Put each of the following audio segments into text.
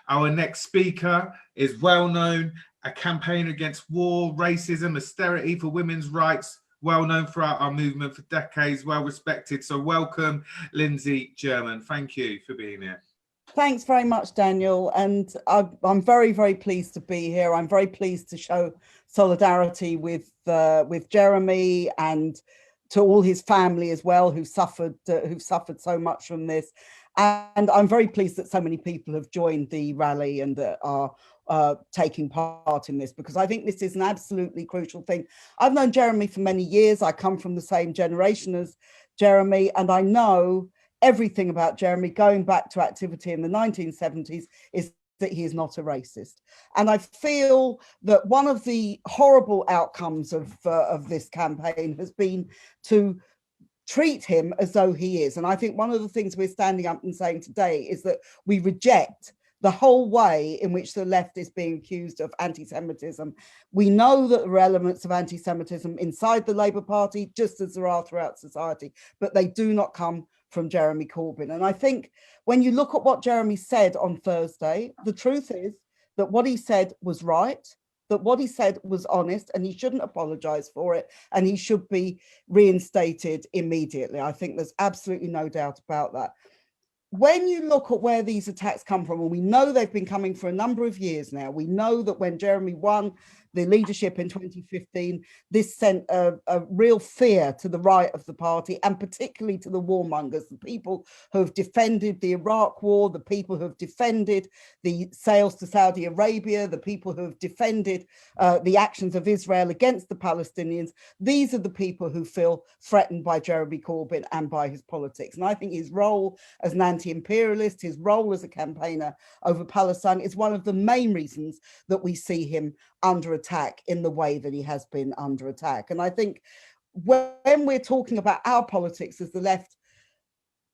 Our next speaker is well known, a campaigner against war, racism, austerity for women's rights, well known throughout our movement for decades, well respected. So welcome, Lindsey German. Thank you for being here. Thanks very much, Daniel. And I'm very, very pleased to be here. I'm very pleased to show solidarity with Jeremy and to all his family as well, who've suffered so much from this. And I'm very pleased that so many people have joined the rally and are taking part in this, because I think this is an absolutely crucial thing. I've known Jeremy for many years. I come from the same generation as Jeremy, and I know everything about Jeremy, going back to activity in the 1970s, is that he is not a racist. And I feel that one of the horrible outcomes of this campaign has been to treat him as though he is. And I think one of the things we're standing up and saying today is that we reject the whole way in which the left is being accused of anti-Semitism. We know that there are elements of anti-Semitism inside the Labour Party, just as there are throughout society, but they do not come from Jeremy Corbyn. And I think when you look at what Jeremy said on Thursday, the truth is that what he said was right, that what he said was honest, and he shouldn't apologise for it, and he should be reinstated immediately. I think there's absolutely no doubt about that. When you look at where these attacks come from, and we know they've been coming for a number of years now, we know that when Jeremy won the leadership in 2015, this sent a real fear to the right of the party, and particularly to the warmongers, the people who have defended the Iraq war, the people who have defended the sales to Saudi Arabia, the people who have defended the actions of Israel against the Palestinians. These are the people who feel threatened by Jeremy Corbyn and by his politics. And I think his role as an anti-imperialist, his role as a campaigner over Palestine is one of the main reasons that we see him under attack in the way that he has been under attack. And I think when we're talking about our politics as the left,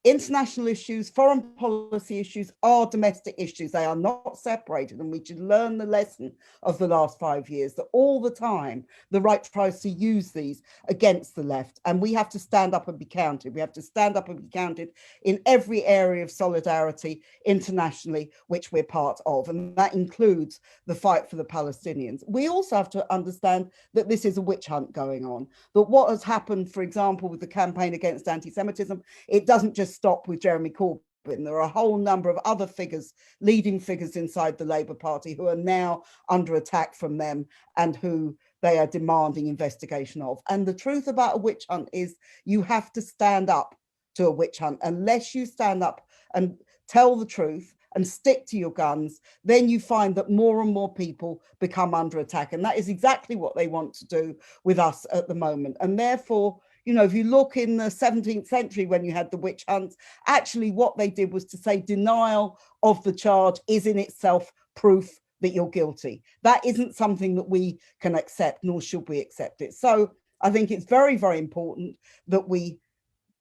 international issues, foreign policy issues are domestic issues. They are not separated, and we should learn the lesson of the last 5 years that all the time the right tries to use these against the left, and we have to stand up and be counted. We have to stand up and be counted in every area of solidarity internationally, which we're part of, and that includes the fight for the Palestinians. We also have to understand that this is a witch hunt going on, that what has happened, for example, with the campaign against anti-Semitism, it doesn't just stop with Jeremy Corbyn. There are a whole number of other figures, leading figures inside the Labour Party, who are now under attack from them and who they are demanding investigation of. And the truth about a witch hunt is you have to stand up to a witch hunt. Unless you stand up and tell the truth and stick to your guns, then you find that more and more people become under attack. And that is exactly what they want to do with us at the moment. And therefore, you know, if you look in the 17th century when you had the witch hunts, actually what they did was to say denial of the charge is in itself proof that you're guilty. That isn't something that we can accept, nor should we accept it. So I think it's very, very important that we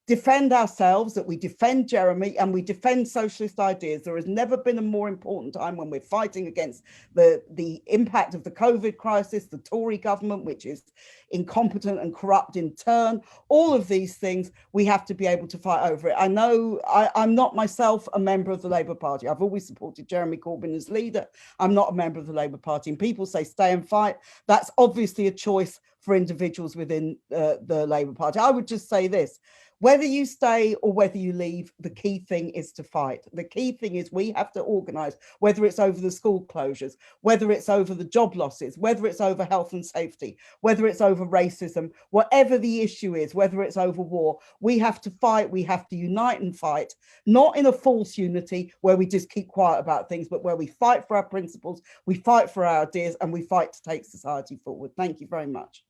defend ourselves, that we defend Jeremy, and we defend socialist ideas. There has never been a more important time when we're fighting against the impact of the COVID crisis, the Tory government, which is incompetent and corrupt in turn. All of these things, we have to be able to fight over it. I know I'm not myself a member of the Labour Party. I've always supported Jeremy Corbyn as leader. I'm not a member of the Labour Party. And people say stay and fight. That's obviously a choice for individuals within the Labour Party. I would just say this. Whether you stay or whether you leave, the key thing is to fight. The key thing is we have to organise, whether it's over the school closures, whether it's over the job losses, whether it's over health and safety, whether it's over racism, whatever the issue is, whether it's over war, we have to fight, we have to unite and fight, not in a false unity where we just keep quiet about things, but where we fight for our principles, we fight for our ideas, and we fight to take society forward. Thank you very much.